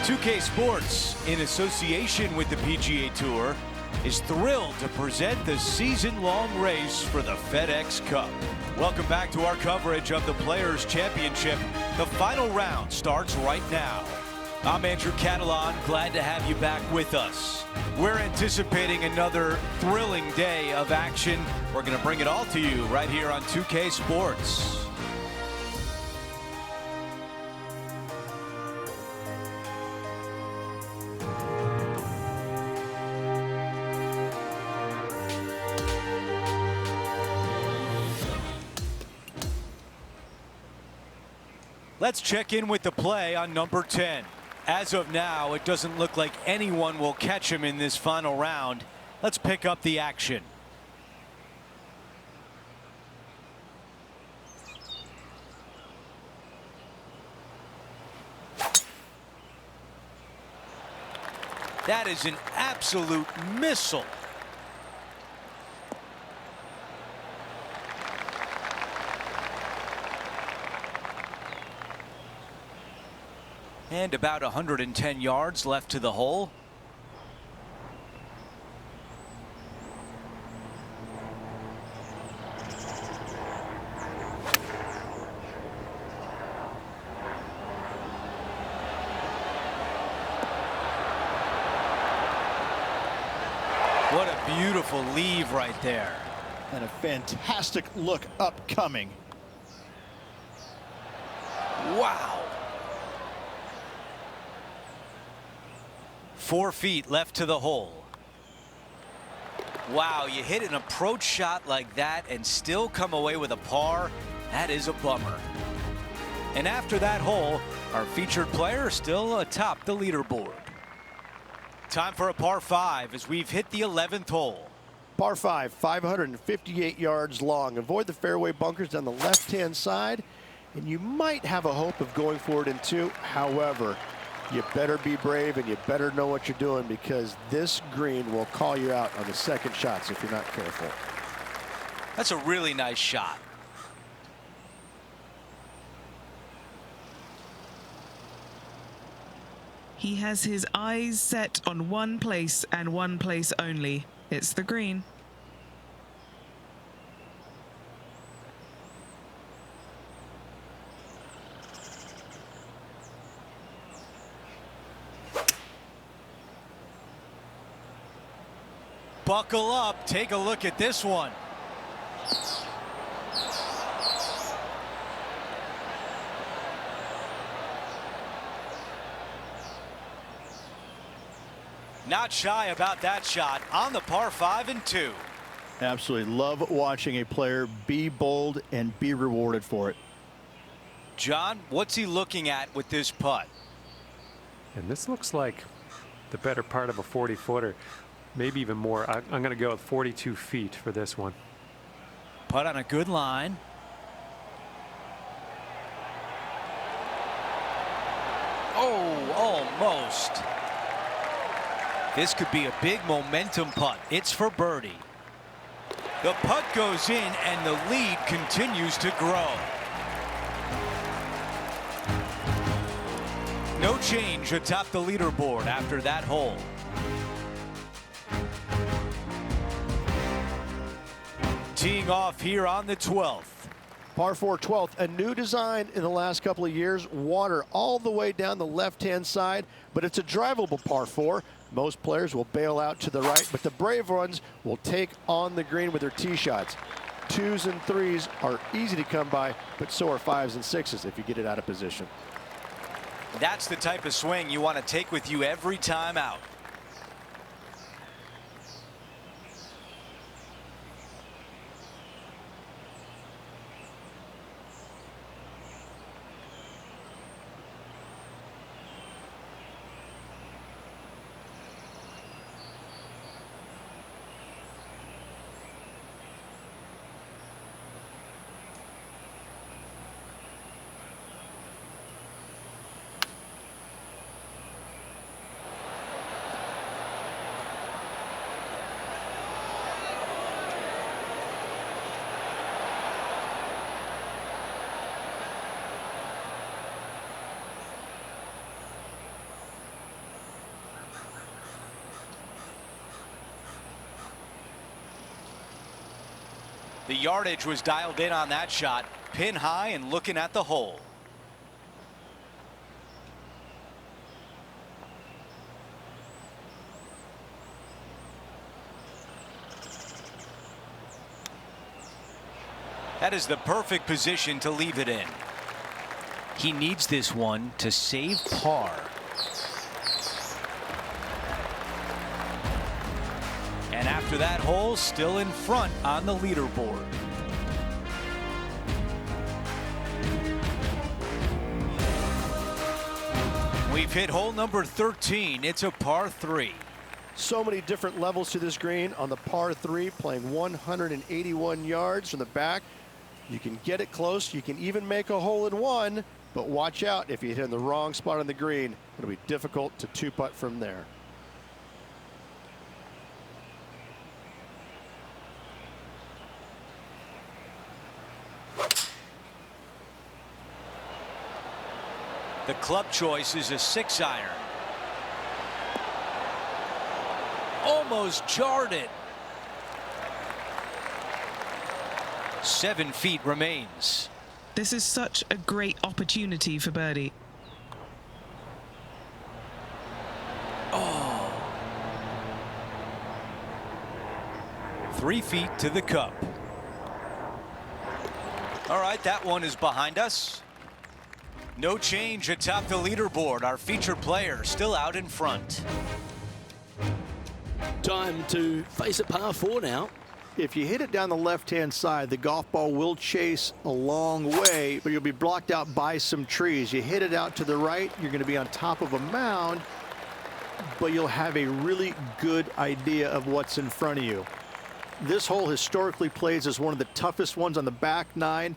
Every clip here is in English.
2K Sports, in association with the PGA Tour, is thrilled to present the season-long race for the FedEx Cup. Welcome back to our coverage of the Players' Championship. The final round starts right now. I'm Andrew Catalan, glad to have you back with us. We're anticipating another thrilling day of action. We're going to bring it all to you right here on 2K Sports. Let's check in with the play on number 10. As of now, it doesn't look like anyone will catch him in this final round. Let's pick up the action. That is an absolute missile. And about 110 yards left to the hole. What a beautiful leave right there. And a fantastic look upcoming. Wow. 4 feet left to the hole. Wow, you hit an approach shot like that and still come away with a par. That is a bummer. And after that hole, our featured player still atop the leaderboard. Time for a par 5 as we've hit the 11th hole. Par 5, 558 yards long. Avoid the fairway bunkers down the left-hand side, and you might have a hope of going for it in 2. However, you better be brave and you better know what you're doing, because this green will call you out on the second shots if you're not careful. That's a really nice shot. He has his eyes set on one place and one place only. It's the green. Buckle up, take a look at this one. Not shy about that shot on the par 5 and 2. Absolutely love watching a player be bold and be rewarded for it. John, what's he looking at with this putt? And this looks like the better part of a 40-footer. Maybe even more. I'm going to go with 42 feet for this one. Putt on a good line. Oh, almost. This could be a big momentum putt. It's for birdie. The putt goes in and the lead continues to grow. No change atop the leaderboard after that hole. Teeing off here on the 12th. Par 4 12th, a new design in the last couple of years. Water all the way down the left-hand side, but it's a drivable par 4. Most players will bail out to the right, but the brave ones will take on the green with their tee shots. 2s and 3s are easy to come by, but so are 5s and 6s if you get it out of position. That's the type of swing you want to take with you every time out. The yardage was dialed in on that shot. Pin high and looking at the hole. That is the perfect position to leave it in. He needs this one to save par. And after that hole, still in front on the leaderboard. We've hit hole number 13. It's a par 3. So many different levels to this green on the par 3, playing 181 yards from the back. You can get it close. You can even make a hole in one, but watch out if you hit in the wrong spot on the green. It'll be difficult to two-putt from there. The club choice is a 6-iron. Almost jarred it. 7 feet remains. This is such a great opportunity for birdie. Oh. 3 feet to the cup. All right, that one is behind us. No change atop the leaderboard. Our featured player still out in front. Time to face a par 4 now. If you hit it down the left-hand side, the golf ball will chase a long way, but you'll be blocked out by some trees. You hit it out to the right, you're going to be on top of a mound, but you'll have a really good idea of what's in front of you. This hole historically plays as one of the toughest ones on the back nine,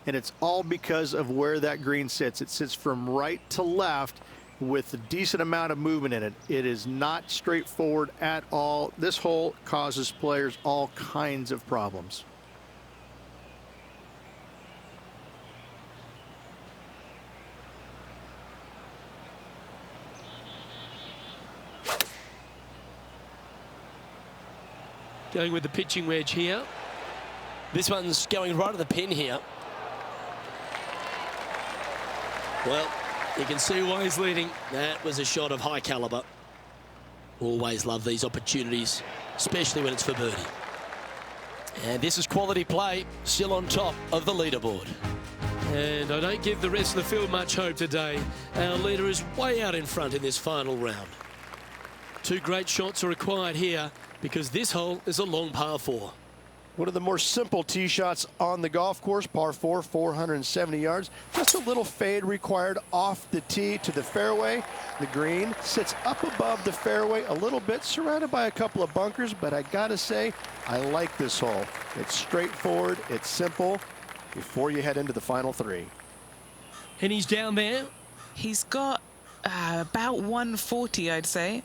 and it's all because of where that green sits. It sits from right to left with a decent amount of movement in it. It is not straightforward at all. This hole causes players all kinds of problems. Going with the pitching wedge here. This one's going right at the pin here. Well, you can see why he's leading. That was a shot of high caliber. Always love these opportunities, especially when it's for birdie. And this is quality play, still on top of the leaderboard. And I don't give the rest of the field much hope today. Our leader is way out in front in this final round. 2 great shots are required here because this hole is a long par 4. One of the more simple tee shots on the golf course, par 4, 470 yards. Just a little fade required off the tee to the fairway. The green sits up above the fairway a little bit, surrounded by a couple of bunkers, but I gotta say, I like this hole. It's straightforward, it's simple, before you head into the final 3. And he's down there. He's got about 140, I'd say.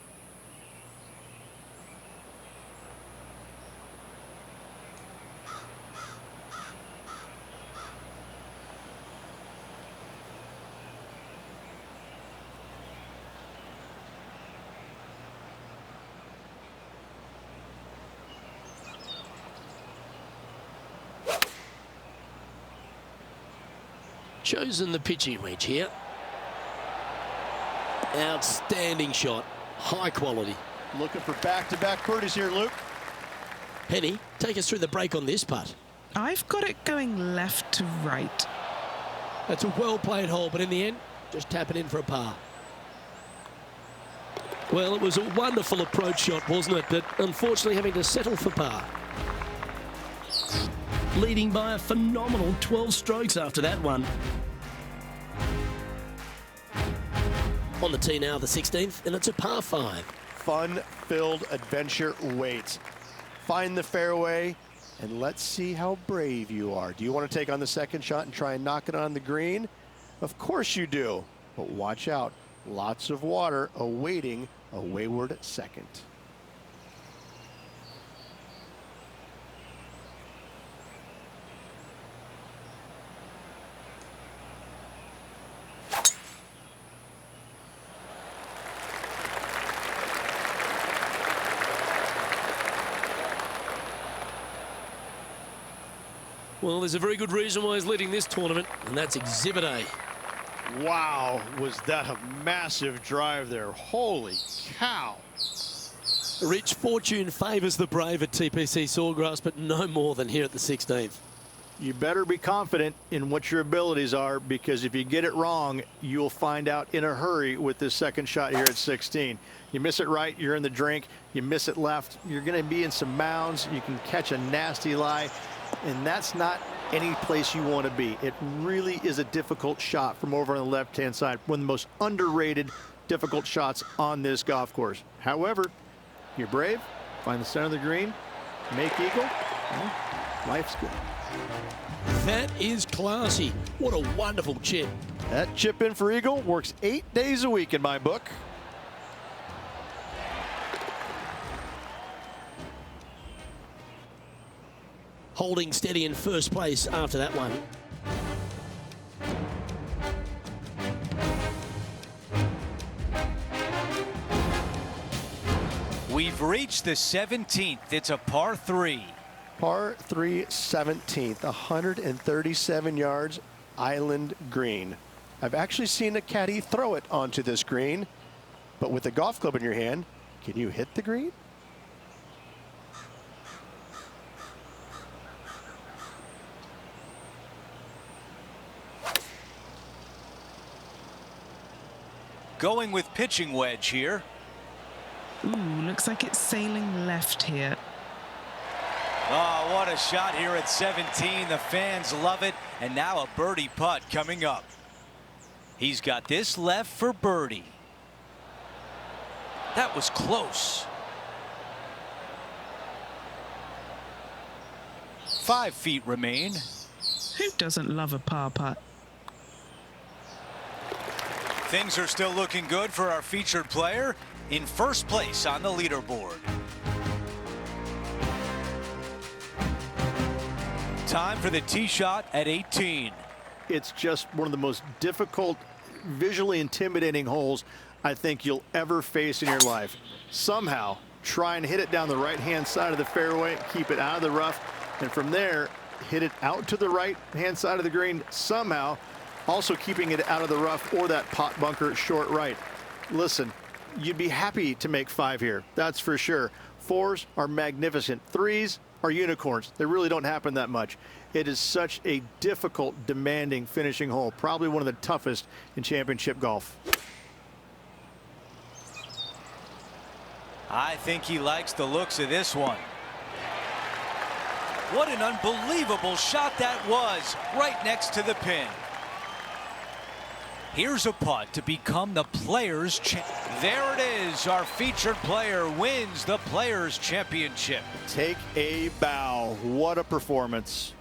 Chosen the pitching wedge here. Outstanding shot. High quality. Looking for back-to-back birdies here, Luke. Penny, take us through the break on this putt. I've got it going left to right. That's a well-played hole, but in the end, just tap it in for a par. Well, it was a wonderful approach shot, wasn't it? But unfortunately having to settle for par. Leading by a phenomenal 12 strokes after that one. On the tee now, the 16th, and it's a par 5. Fun-filled adventure waits. Find the fairway, and let's see how brave you are. Do you want to take on the second shot and try and knock it on the green? Of course you do, but watch out. Lots of water awaiting a wayward second. Well, there's a very good reason why he's leading this tournament, and that's Exhibit A. Wow, was that a massive drive there. Holy cow. Rich, fortune favours the brave at TPC Sawgrass, but no more than here at the 16th. You better be confident in what your abilities are, because if you get it wrong, you'll find out in a hurry with this second shot here at 16. You miss it right, you're in the drink. You miss it left, you're going to be in some mounds. You can catch a nasty lie, and that's not any place you want to be. It really is a difficult shot from over on the left-hand side. One of the most underrated, difficult shots on this golf course. However, you're brave, find the center of the green, make eagle, well, life's good. That is classy. What a wonderful chip. That chip in for eagle works 8 days a week in my book. Holding steady in first place after that one. We've reached the 17th. It's a par 3. Par 3 17th, 137 yards, island green. I've actually seen a caddy throw it onto this green, but with a golf club in your hand, can you hit the green? Going with pitching wedge here. Ooh, looks like it's sailing left here. Oh, what a shot here at 17. The fans love it. And now a birdie putt coming up. He's got this left for birdie. That was close. 5 feet remain. Who doesn't love a par putt? Things are still looking good for our featured player in first place on the leaderboard. Time for the tee shot at 18. It's just one of the most difficult, visually intimidating holes I think you'll ever face in your life. Somehow, try and hit it down the right-hand side of the fairway, keep it out of the rough, and from there, hit it out to the right-hand side of the green somehow, also keeping it out of the rough or that pot bunker short right. Listen, you'd be happy to make 5 here, that's for sure. 4s are magnificent. 3s are unicorns. They really don't happen that much. It is such a difficult, demanding finishing hole, probably one of the toughest in championship golf. I think he likes the looks of this one. What an unbelievable shot that was, right next to the pin. Here's a putt to become the Players' Championship. There it is. Our featured player wins the Players' Championship. Take a bow. What a performance.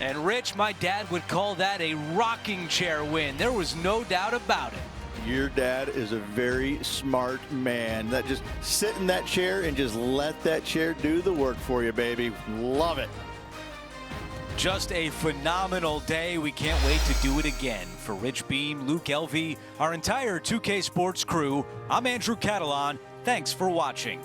And Rich, my dad would call that a rocking chair win. There was no doubt about it. Your dad is a very smart man. That just sit in that chair and just let that chair do the work for you, baby. Love it. Just a phenomenal day. We can't wait to do it again. For Rich Beam, Luke Elvey, our entire 2K Sports crew, I'm Andrew Catalan. Thanks for watching.